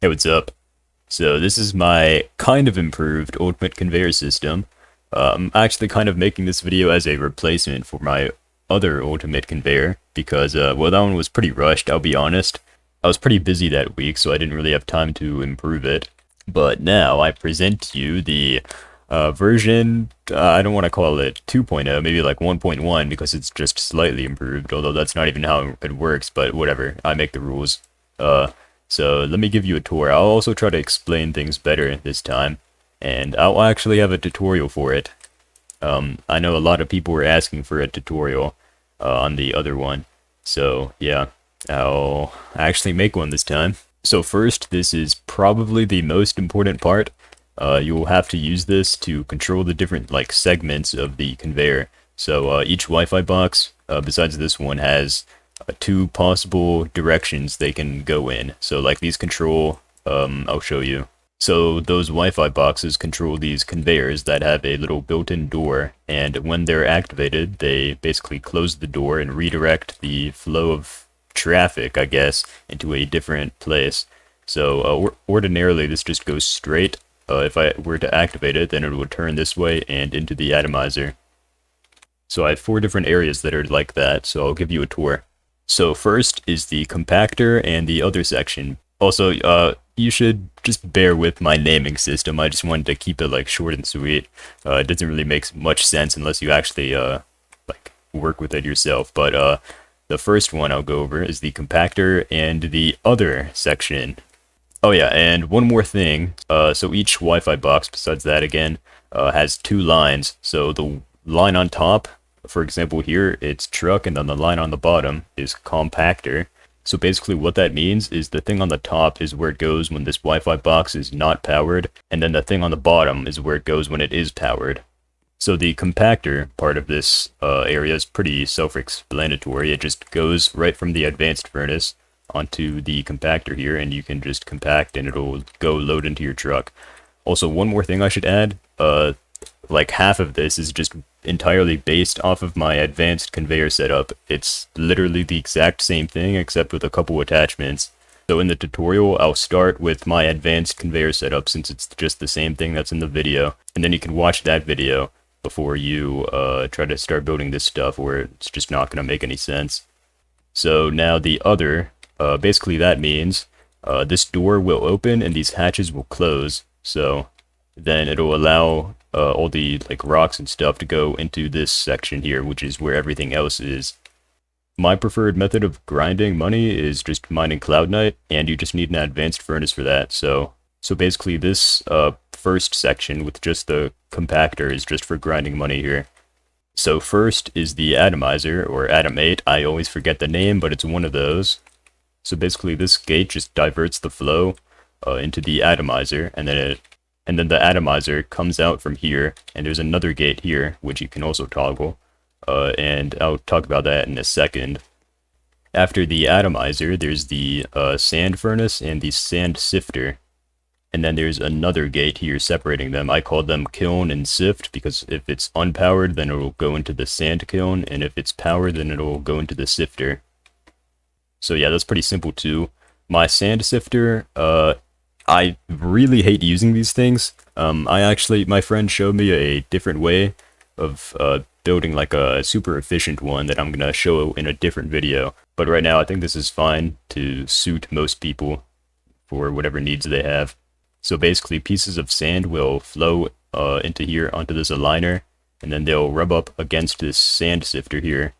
Hey, what's up? So this is my kind of improved ultimate conveyor system. I'm actually kind of making this video as a replacement for my other ultimate conveyor because, well, that one was pretty rushed, I'll be honest. I was pretty busy that week, so I didn't really have time to improve it. But now I present to you the version, I don't want to call it 2.0, maybe like 1.1 because it's just slightly improved, although that's not even how it works, but whatever, I make the rules. So let me give you a tour. I'll also try to explain things better this time, and I'll actually have a tutorial for it. I know a lot of people were asking for a tutorial on the other one, so yeah, I'll actually make one this time. So first, this is probably the most important part. You'll have to use this to control the different like segments of the conveyor. So each Wi-Fi box, besides this one, has two possible directions they can go in. So like these control, I'll show you. So those Wi-Fi boxes control these conveyors that have a little built-in door, and when they're activated, they basically close the door and redirect the flow of traffic, I guess, into a different place. So ordinarily this just goes straight. If I were to activate it, then it would turn this way and into the atomizer. So I have four different areas that are like that, so I'll give you a tour. So first is the compactor and the other section. Also, you should just bear with my naming system. I just wanted to keep it like short and sweet. It doesn't really make much sense unless you actually like work with it yourself. But the first one I'll go over is the compactor and the other section. Oh yeah, and one more thing. So each Wi-Fi box, besides that again, has two lines. So the line on top, for example here, it's truck, and then the line on the bottom is compactor. So basically what that means is the thing on the top is where it goes when this Wi-Fi box is not powered, and then the thing on the bottom is where it goes when it is powered. So the compactor part of this area is pretty self-explanatory. It just goes right from the advanced furnace onto the compactor here, and you can just compact and it'll go load into your truck. Also, one more thing I should add, like half of this is just entirely based off of my advanced conveyor setup. It's literally the exact same thing except with a couple attachments. So in the tutorial, I'll start with my advanced conveyor setup since it's just the same thing that's in the video, and then you can watch that video before you try to start building this stuff, or it's just not going to make any sense. So now the other, basically that means this door will open and these hatches will close. So then it'll allow all the like rocks and stuff to go into this section here, which is where everything else is. My preferred method of grinding money is just mining Cloudnite, and you just need an advanced furnace for that. So basically this first section with just the compactor is just for grinding money here. So first is the atomizer, or atomate. I always forget the name, but it's one of those. So basically this gate just diverts the flow into the atomizer, and then the atomizer comes out from here, and there's another gate here, which you can also toggle, and I'll talk about that in a second. After the atomizer, there's the sand furnace and the sand sifter, and then there's another gate here separating them. I call them kiln and sift, because if it's unpowered, then it will go into the sand kiln, and if it's powered, then it will go into the sifter. So yeah, that's pretty simple too. My sand sifter, I really hate using these things. My friend showed me a different way of building like a super efficient one that I'm gonna show in a different video. But right now I think this is fine to suit most people for whatever needs they have. So basically pieces of sand will flow into here onto this aligner, and then they'll rub up against this sand sifter here.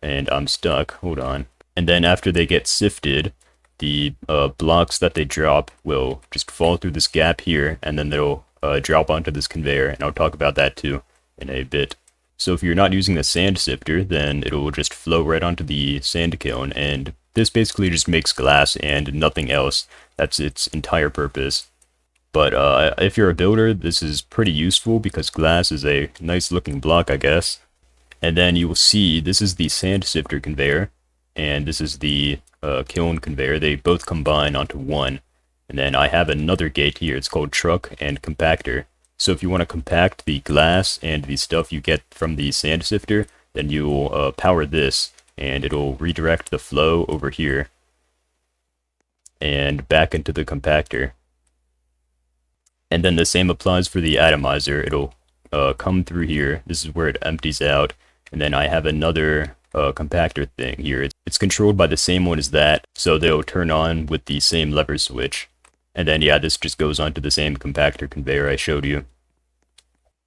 And I'm stuck, hold on. And then after they get sifted, the blocks that they drop will just fall through this gap here, and then they'll drop onto this conveyor, and I'll talk about that too in a bit. So if you're not using the sand sifter, then it'll just flow right onto the sand kiln, and this basically just makes glass and nothing else. That's its entire purpose. But if you're a builder, this is pretty useful because glass is a nice looking block, I guess. And then you will see this is the sand sifter conveyor, and this is the kiln conveyor. They both combine onto one. And then I have another gate here. It's called truck and compactor. So if you want to compact the glass and the stuff you get from the sand sifter, then you'll power this, and it'll redirect the flow over here. and back into the compactor. And then the same applies for the atomizer. It'll come through here. This is where it empties out. And then I have another compactor thing here. It's controlled by the same one as that, so they'll turn on with the same lever switch. And then yeah, this just goes onto the same compactor conveyor I showed you.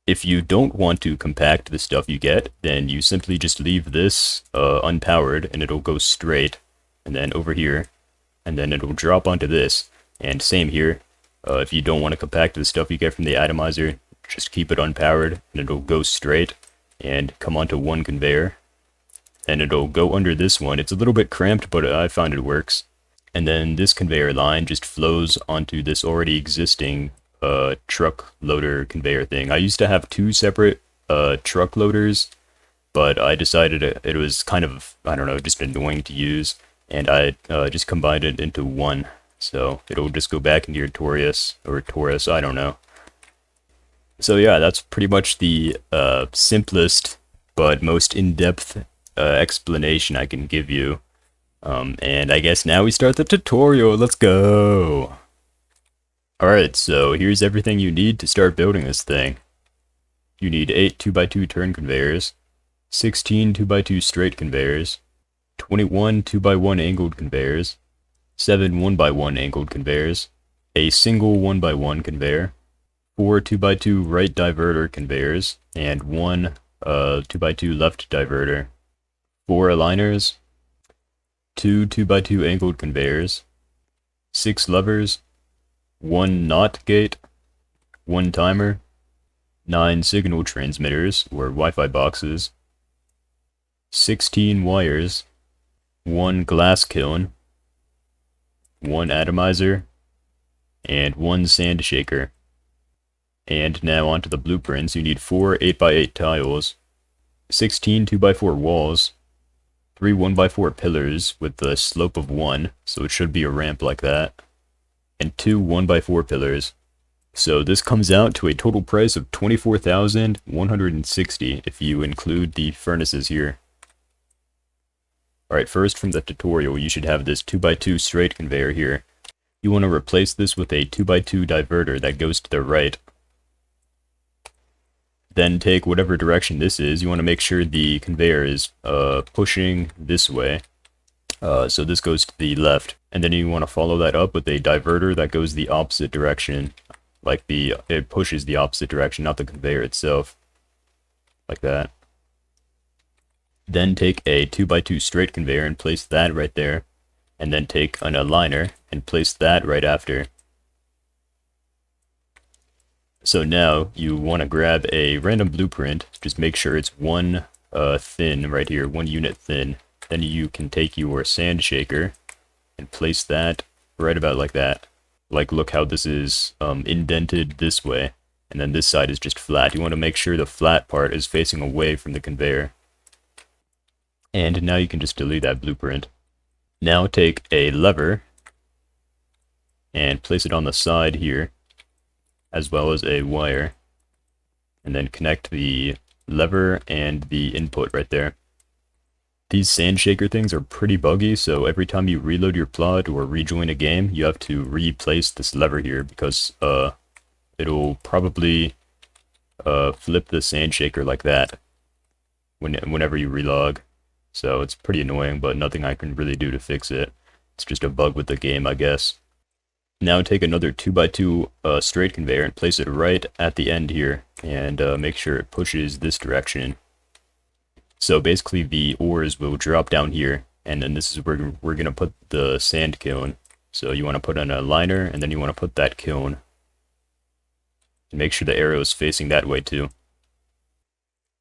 If you don't want to compact the stuff you get, then you simply just leave this unpowered and it'll go straight, and then over here, and then it'll drop onto this. And same here, if you don't want to compact the stuff you get from the atomizer, just keep it unpowered and it'll go straight and come onto one conveyor. And it'll go under this one. It's a little bit cramped, but I found it works. And then this conveyor line just flows onto this already existing truck loader conveyor thing. I used to have two separate truck loaders, but I decided it was kind of, I don't know, just annoying to use, and I just combined it into one. So it'll just go back into your Taurus, I don't know. So yeah, that's pretty much the simplest but most in-depth explanation I can give you. And I guess now we start the tutorial. Let's go! Alright, so here's everything you need to start building this thing. You need 8 2x2 turn conveyors, 16 2x2 straight conveyors, 21 2x1 angled conveyors, 7 1x1 angled conveyors, a single 1x1 conveyor, 4 2x2 right diverter conveyors, and 1 2x2 left diverter, 4 aligners, 2 2x2 angled conveyors, 6 levers, 1 NOT gate, 1 timer, 9 signal transmitters, or Wi-Fi boxes, 16 wires, 1 glass kiln, 1 atomizer, and 1 sand shaker. And now onto the blueprints. You need 4 8x8 tiles, 16 2x4 walls, 3 1x4 pillars with the slope of 1, so it should be a ramp like that, and 2 1x4 pillars. So this comes out to a total price of $24,160 if you include the furnaces here. Alright, first from the tutorial, you should have this 2x2 straight conveyor here. You want to replace this with a 2x2 diverter that goes to the right. Then take whatever direction this is. You want to make sure the conveyor is pushing this way. So this goes to the left. And then you want to follow that up with a diverter that goes the opposite direction. Like it pushes the opposite direction, not the conveyor itself. Like that. Then take a 2x2 straight conveyor and place that right there. And then take an aligner and place that right after. So now you want to grab a random blueprint, just make sure it's 1 thin right here, 1 unit thin. Then you can take your sand shaker and place that right about like that. Like, look how this is indented this way, and then this side is just flat. You want to make sure the flat part is facing away from the conveyor. And now you can just delete that blueprint. Now take a lever and place it on the side here, as well as a wire, and then connect the lever and the input right there. These sand shaker things are pretty buggy, so every time you reload your plot or rejoin a game, you have to replace this lever here, because it'll probably flip the sand shaker like that whenever you relog. So it's pretty annoying, but nothing I can really do to fix it. It's just a bug with the game, I guess. Now take another 2x2 straight conveyor and place it right at the end here, and make sure it pushes this direction. So basically the ores will drop down here, and then this is where we're going to put the sand kiln. So you want to put an aligner, and then you want to put that kiln. And make sure the arrow is facing that way too.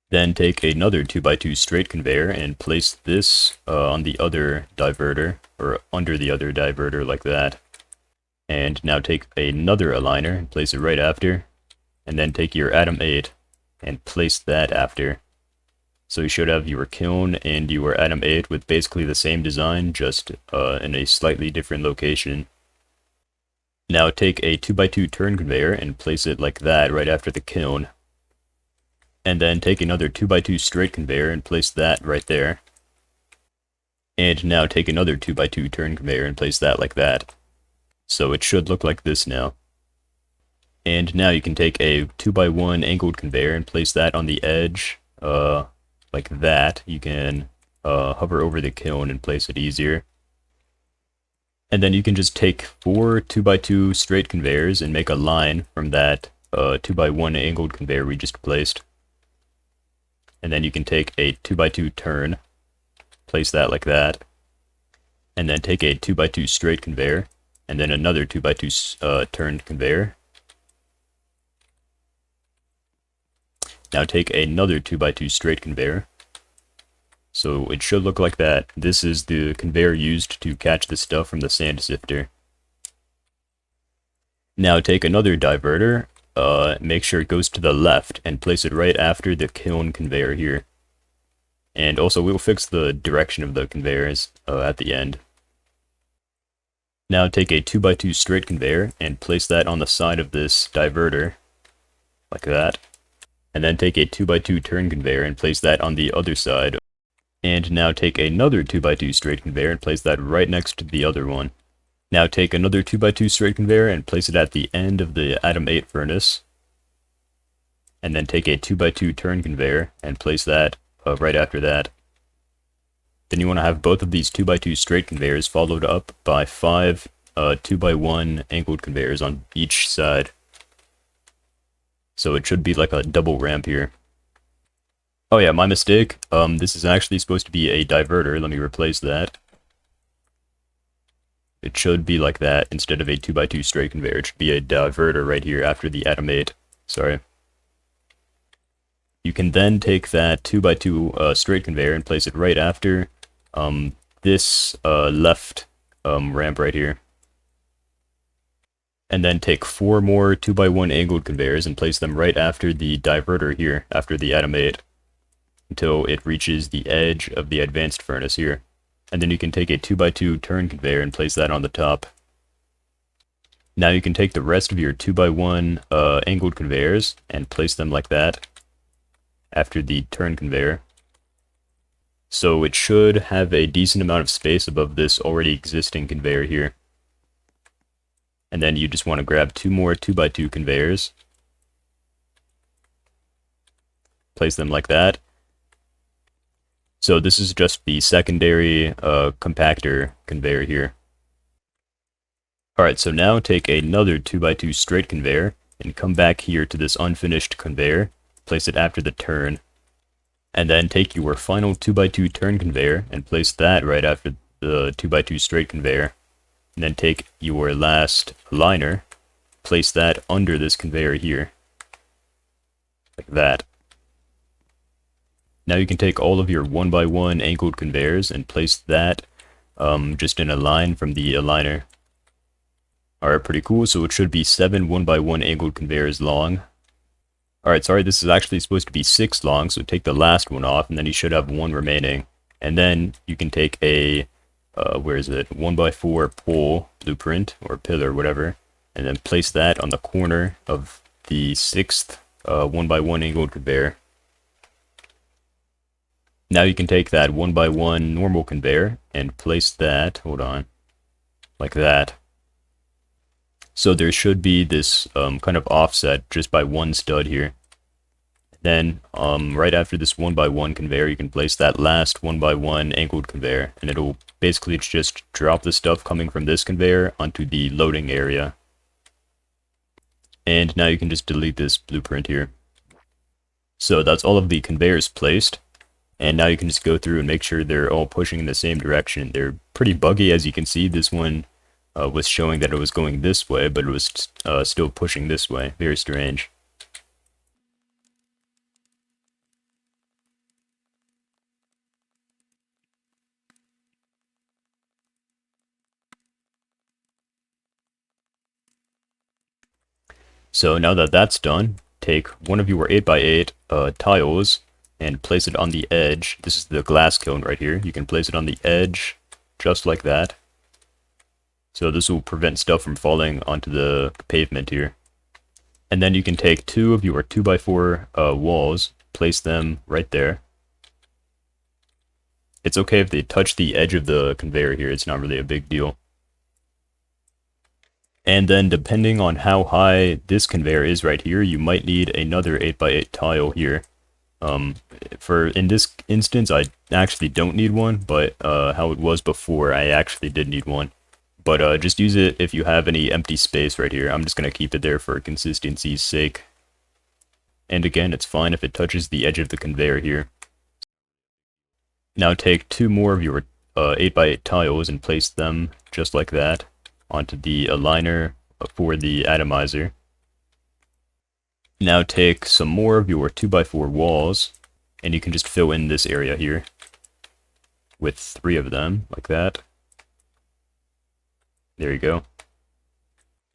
Then take another 2x2 straight conveyor and place this on the other diverter, or under the other diverter like that. And now take another aligner and place it right after, and then take your Atom 8 and place that after. So you should have your kiln and your Atom 8 with basically the same design, just in a slightly different location. Now take a 2x2 turn conveyor and place it like that right after the kiln. And then take another 2x2 straight conveyor and place that right there. And now take another 2x2 turn conveyor and place that like that. So it should look like this now. And now you can take a 2x1 angled conveyor and place that on the edge, like that. You can hover over the kiln and place it easier. And then you can just take 4 2x2 straight conveyors and make a line from that 2x1 angled conveyor we just placed. And then you can take a 2x2 turn, place that like that, and then take a 2x2 straight conveyor, and then another 2x2 turned conveyor. Now take another 2x2 straight conveyor. So it should look like that. This is the conveyor used to catch the stuff from the sand sifter. Now take another diverter, make sure it goes to the left, and place it right after the kiln conveyor here. And also we'll fix the direction of the conveyors at the end. Now take a 2x2 straight conveyor and place that on the side of this diverter, like that. And then take a 2x2 turn conveyor and place that on the other side. And now take another 2x2 straight conveyor and place that right next to the other one. Now take another 2x2 straight conveyor and place it at the end of the Atom 8 furnace. And then take a 2x2 turn conveyor and place that right after that. Then you want to have both of these 2x2 straight conveyors followed up by 5 2x1 angled conveyors on each side. So it should be like a double ramp here. Oh yeah, my mistake. This is actually supposed to be a diverter. Let me replace that. It should be like that instead of a 2x2 straight conveyor. It should be a diverter right here after the Atom 8. Sorry. You can then take that 2x2 straight conveyor and place it right after this left ramp right here. And then take 4 more 2x1 angled conveyors and place them right after the diverter here, after the Atom 8, until it reaches the edge of the advanced furnace here. And then you can take a 2x2 turn conveyor and place that on the top. Now you can take the rest of your 2x1 angled conveyors and place them like that after the turn conveyor. So it should have a decent amount of space above this already existing conveyor here. And then you just want to grab 2 more 2x2 conveyors, place them like that. So this is just the secondary compactor conveyor here. Alright, so now take another 2x2 straight conveyor and come back here to this unfinished conveyor, place it after the turn, and then take your final 2x2 turn conveyor and place that right after the 2x2 straight conveyor. And then take your last liner, place that under this conveyor here, like that. Now you can take all of your 1x1 angled conveyors and place that just in a line from the aligner. Alright, pretty cool. So it should be 7 1x1 angled conveyors long. Alright, sorry, this is actually supposed to be 6 long, so take the last one off, and then you should have 1 remaining. And then you can take a, 1x4 pole blueprint, or pillar, whatever, and then place that on the corner of the 6th 1x1 angled conveyor. Now you can take that 1x1 normal conveyor and place that, hold on, like that. So there should be this kind of offset just by 1 stud here. Then right after this 1x1 conveyor, you can place that last 1x1 angled conveyor, and it'll basically just drop the stuff coming from this conveyor onto the loading area. And now you can just delete this blueprint here. So that's all of the conveyors placed. And now you can just go through and make sure they're all pushing in the same direction. They're pretty buggy, as you can see. This one was showing that it was going this way, but it was still pushing this way. Very strange. So now that that's done, take one of your 8x8 tiles and place it on the edge. This is the glass cone right here. You can place it on the edge, just like that. So this will prevent stuff from falling onto the pavement here. And then you can take 2 of your 2x4 walls, place them right there. It's okay if they touch the edge of the conveyor here, it's not really a big deal. And then depending on how high this conveyor is right here, you might need another 8x8 tile here. For in this instance, I actually don't need one, but how it was before, I actually did need one. But just use it if you have any empty space right here. I'm just going to keep it there for consistency's sake. And again, it's fine if it touches the edge of the conveyor here. Now take two more of your 8x8 tiles and place them just like that onto the aligner for the atomizer. Now take some more of your 2x4 walls, and you can just fill in this area here with 3 of them, like that. There you go.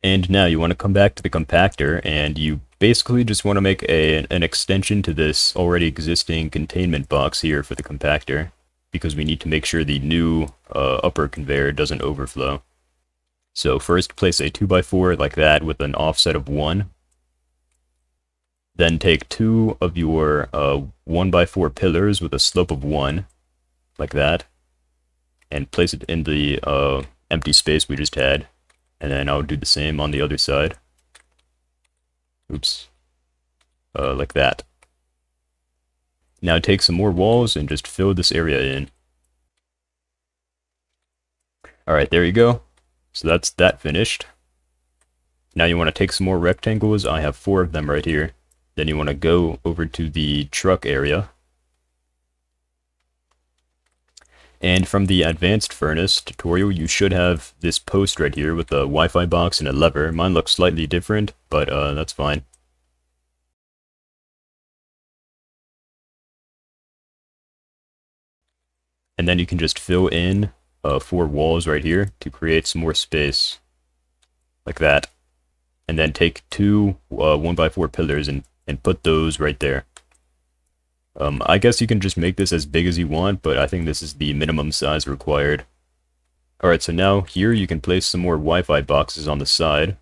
And now you want to come back to the compactor, and you basically just want to make an extension to this already existing containment box here for the compactor, because we need to make sure the new upper conveyor doesn't overflow. So first place a 2x4 like that with an offset of 1. Then take 2 of your 1x4 pillars with a slope of 1, like that, and place it in the empty space we just had. And then I'll do the same on the other side. Oops. Like that. Now take some more walls and just fill this area in. Alright, there you go. So that's that finished. Now you want to take some more rectangles. I have 4 of them right here. Then you want to go over to the truck area. And from the advanced furnace tutorial, you should have this post right here with a Wi-Fi box and a lever. Mine looks slightly different, but that's fine. And then you can just fill in 4 walls right here to create some more space. Like that. And then take 2 1x4 pillars and put those right there. I guess you can just make this as big as you want, but I think this is the minimum size required. Alright, so now here you can place some more Wi-Fi boxes on the side.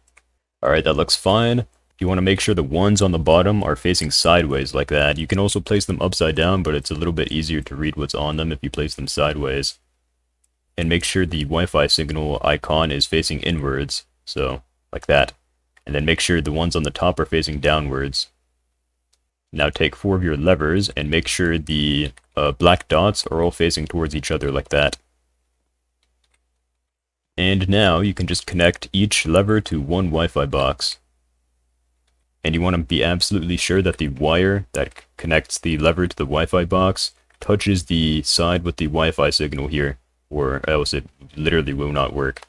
Alright, that looks fine. You want to make sure the ones on the bottom are facing sideways like that. You can also place them upside down, but it's a little bit easier to read what's on them if you place them sideways. And make sure the Wi-Fi signal icon is facing inwards, so like that. And then make sure the ones on the top are facing downwards. Now take 4 of your levers and make sure the black dots are all facing towards each other like that. And now you can just connect each lever to one Wi-Fi box. And you want to be absolutely sure that the wire that connects the lever to the Wi-Fi box touches the side with the Wi-Fi signal here, or else it literally will not work.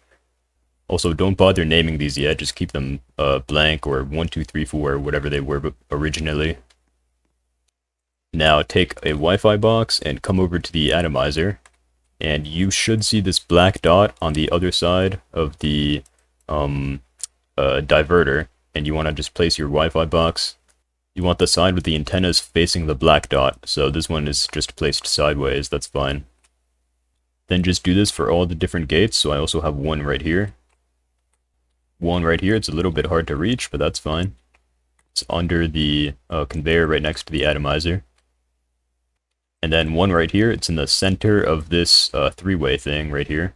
Also, don't bother naming these yet, just keep them blank or 1, 2, 3, 4, whatever they were originally. Now take a Wi-Fi box and come over to the atomizer, and you should see this black dot on the other side of the diverter, and you want to just place your Wi-Fi box. You want the side with the antennas facing the black dot, so this one is just placed sideways, that's fine. Then just do this for all the different gates, so I also have one right here. One right here, it's a little bit hard to reach, but that's fine. It's under the conveyor right next to the atomizer. And then one right here, it's in the center of this 3-way thing right here.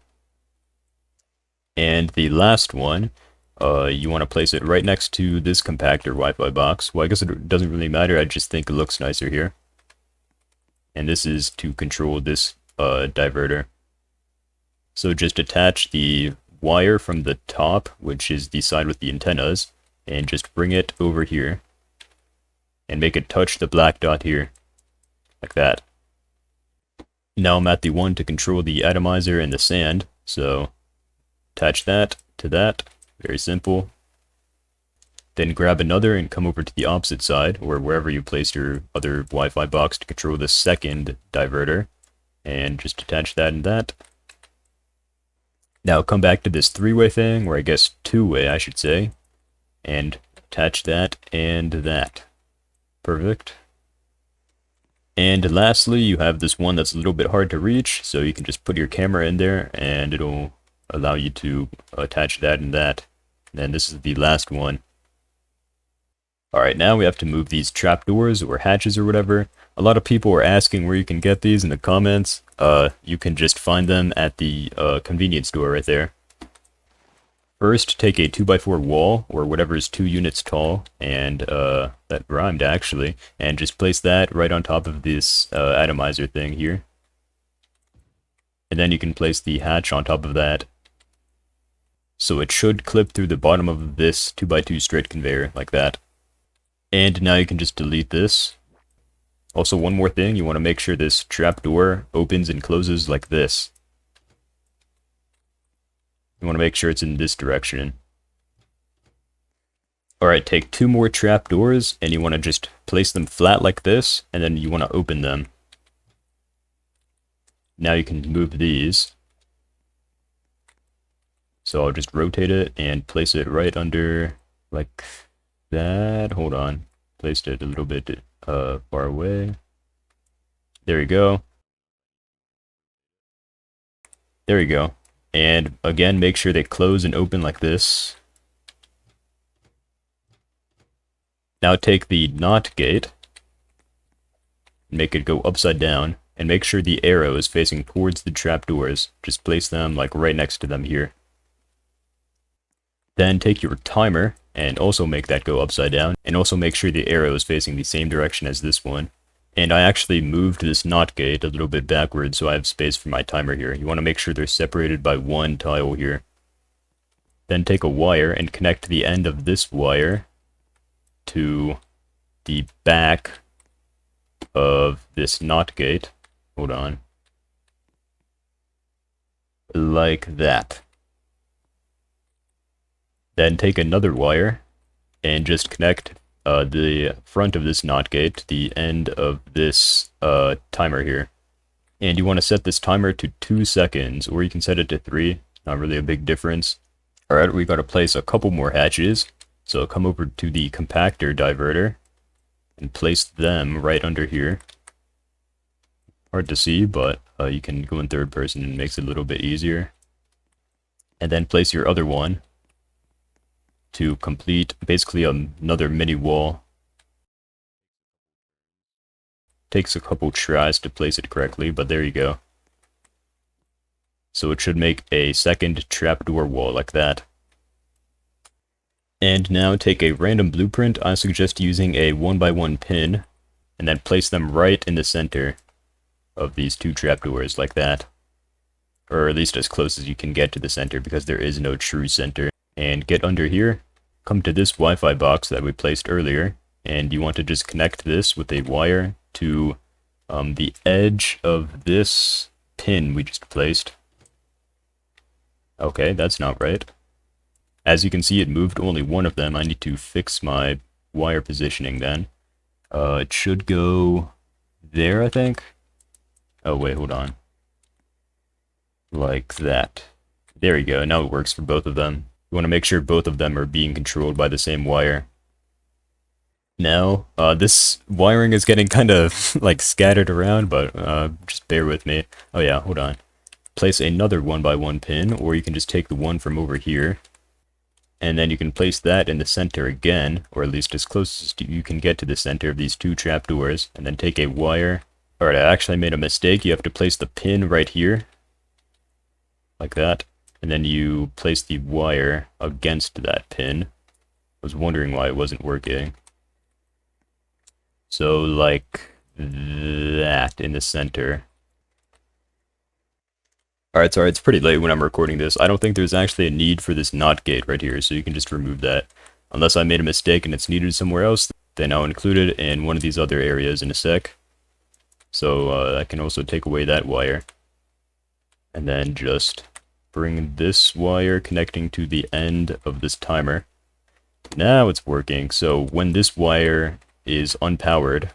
And the last one, you want to place it right next to this compactor Wi-Fi box. Well, I guess it doesn't really matter, I just think it looks nicer here. And this is to control this diverter. So just attach the wire from the top, which is the side with the antennas, and just bring it over here. And make it touch the black dot here. Like that. Now I'm at the one to control the atomizer and the sand, so attach that to that, very simple. Then grab another and come over to the opposite side, or wherever you placed your other Wi-Fi box to control the second diverter, and just attach that and that. Now come back to this 3-way thing, or I guess 2-way I should say, and attach that and that. Perfect. And lastly, you have this one that's a little bit hard to reach, so you can just put your camera in there and it'll allow you to attach that and that. And then this is the last one. Alright, now we have to move these trapdoors or hatches or whatever. A lot of people are asking where you can get these in the comments. You can just find them at the convenience store right there. First, take a 2x4 wall, or whatever is 2 units tall, and that rhymed actually, and just place that right on top of this atomizer thing here. And then you can place the hatch on top of that. So it should clip through the bottom of this 2x2 straight conveyor, like that. And now you can just delete this. Also, one more thing, you want to make sure this trapdoor opens and closes like this. You want to make sure it's in this direction. Alright, take 2 more trapdoors, and you want to just place them flat like this, and then you want to open them. Now you can move these. So I'll just rotate it and place it right under, like that. Hold on. Placed it a little bit far away. There you go. There you go. And again, make sure they close and open like this. Now take the NOT gate, make it go upside down, and make sure the arrow is facing towards the trapdoors. Just place them like right next to them here. Then take your timer, and also make that go upside down, and also make sure the arrow is facing the same direction as this one. And I actually moved this NOT gate a little bit backwards, so I have space for my timer here. You want to make sure they're separated by 1 tile here. Then take a wire and connect the end of this wire to the back of this NOT gate. Hold on. Like that. Then take another wire and just connect the front of this NOT gate to the end of this timer here. And you want to set this timer to 2 seconds, or you can set it to 3. Not really a big difference. Alright, we got to place a couple more hatches. So come over to the compactor diverter and place them right under here. Hard to see, but you can go in third person and it makes it a little bit easier. And then place your other one to complete basically another mini wall. Takes a couple tries to place it correctly, but there you go. So it should make a second trapdoor wall like that. And now take a random blueprint. I suggest using a 1x1 pin, and then place them right in the center of these 2 trapdoors like that. Or at least as close as you can get to the center, because there is no true center. And get under here, come to this Wi-Fi box that we placed earlier, and you want to just connect this with a wire to the edge of this pin we just placed. Okay, that's not right. As you can see, it moved only one of them. I need to fix my wire positioning then. It should go there, I think. Oh, wait, hold on. Like that. There you go. Now it works for both of them. You want to make sure both of them are being controlled by the same wire. Now, this wiring is getting kind of like scattered around, but just bear with me. Oh yeah, hold on. Place another 1x1 pin, or you can just take the one from over here. And then you can place that in the center again, or at least as close as you can get to the center of these 2 trapdoors, and then take a wire. Alright, I actually made a mistake. You have to place the pin right here, like that, and then you place the wire against that pin. I was wondering why it wasn't working. So, like that in the center. Alright, sorry, it's pretty late when I'm recording this. I don't think there's actually a need for this NOT gate right here, so you can just remove that. Unless I made a mistake and it's needed somewhere else, then I'll include it in one of these other areas in a sec. So I can also take away that wire. And then just bring this wire connecting to the end of this timer. Now it's working, so when this wire is unpowered,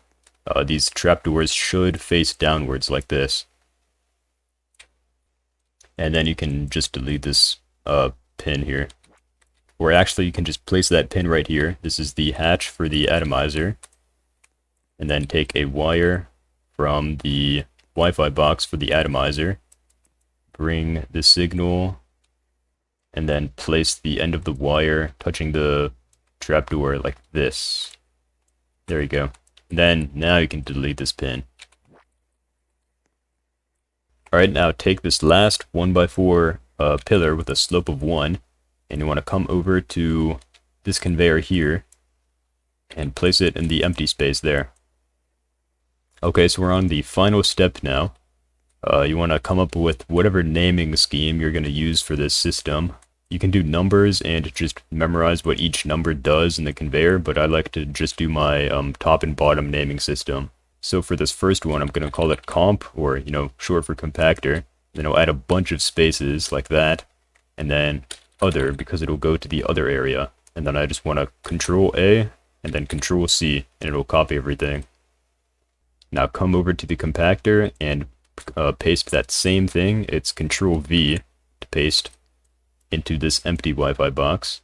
these trapdoors should face downwards like this. And then you can just delete this pin here. Or actually, you can just place that pin right here. This is the hatch for the atomizer. And then take a wire from the Wi-Fi box for the atomizer. Bring the signal. And then place the end of the wire touching the trapdoor like this. There you go. And then, now you can delete this pin. Alright, now take this last 1x4 pillar with a slope of 1, and you want to come over to this conveyor here and place it in the empty space there. Okay, so we're on the final step now. You want to come up with whatever naming scheme you're going to use for this system. You can do numbers and just memorize what each number does in the conveyor, but I like to just do my top and bottom naming system. So for this first one, I'm going to call it comp, or, you know, short for compactor. Then I'll add a bunch of spaces like that, and then other, because it'll go to the other area. And then I just want to Control A, and then Control C, and it'll copy everything. Now come over to the compactor and paste that same thing. It's Control V to paste into this empty Wi-Fi box.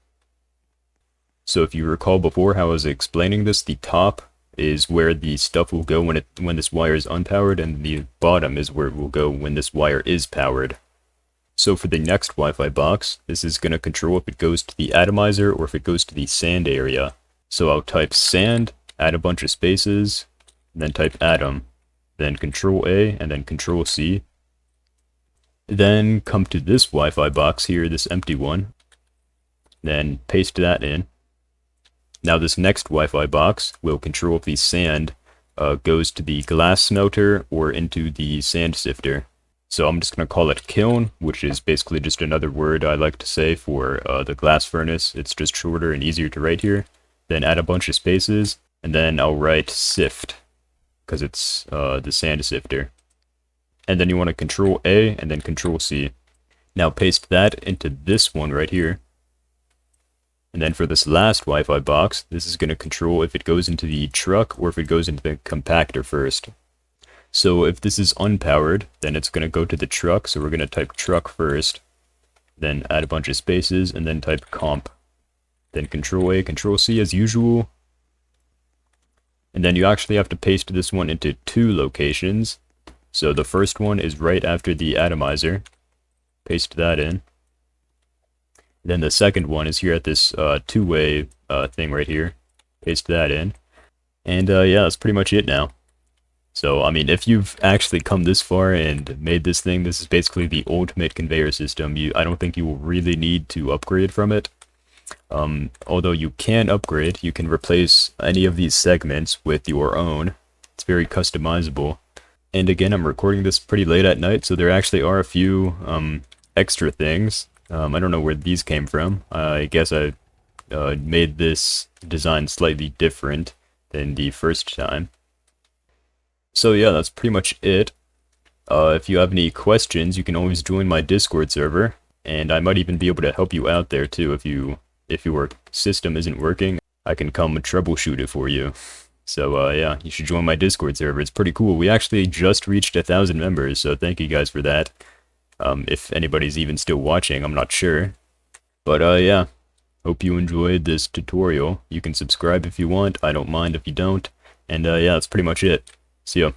So if you recall before how I was explaining this, the top is where the stuff will go when this wire is unpowered, and the bottom is where it will go when this wire is powered. So for the next Wi-Fi box, this is going to control if it goes to the atomizer or if it goes to the sand area. So I'll type sand, add a bunch of spaces, and then type atom, then Control A, and then Control C. Then come to this Wi-Fi box here, this empty one, then paste that in. Now this next Wi-Fi box will control if the sand goes to the glass smelter or into the sand sifter. So I'm just going to call it kiln, which is basically just another word I like to say for the glass furnace. It's just shorter and easier to write here. Then add a bunch of spaces, and then I'll write sift, because it's the sand sifter. And then you want to Control A and then Control C. Now paste that into this one right here. And then for this last Wi-Fi box, this is going to control if it goes into the truck or if it goes into the compactor first. So if this is unpowered, then it's going to go to the truck. So we're going to type truck first, then add a bunch of spaces, and then type comp. Then Control A, Control C as usual. And then you actually have to paste this one into two locations. So the first one is right after the atomizer. Paste that in. Then the second one is here at this two-way thing right here. Paste that in. And yeah, that's pretty much it now. So, I mean, if you've actually come this far and made this thing, this is basically the ultimate conveyor system. I don't think you will really need to upgrade from it. Although you can upgrade, you can replace any of these segments with your own. It's very customizable. And again, I'm recording this pretty late at night, so there actually are a few extra things. I don't know where these came from. I guess I made this design slightly different than the first time. So yeah, that's pretty much it. If you have any questions, you can always join my Discord server, and I might even be able to help you out there too. If your system isn't working, I can come troubleshoot it for you. So yeah, you should join my Discord server. It's pretty cool. We actually just reached 1,000 members, so thank you guys for that. If anybody's even still watching, I'm not sure. But yeah, hope you enjoyed this tutorial. You can subscribe if you want. I don't mind if you don't. And yeah, that's pretty much it. See ya.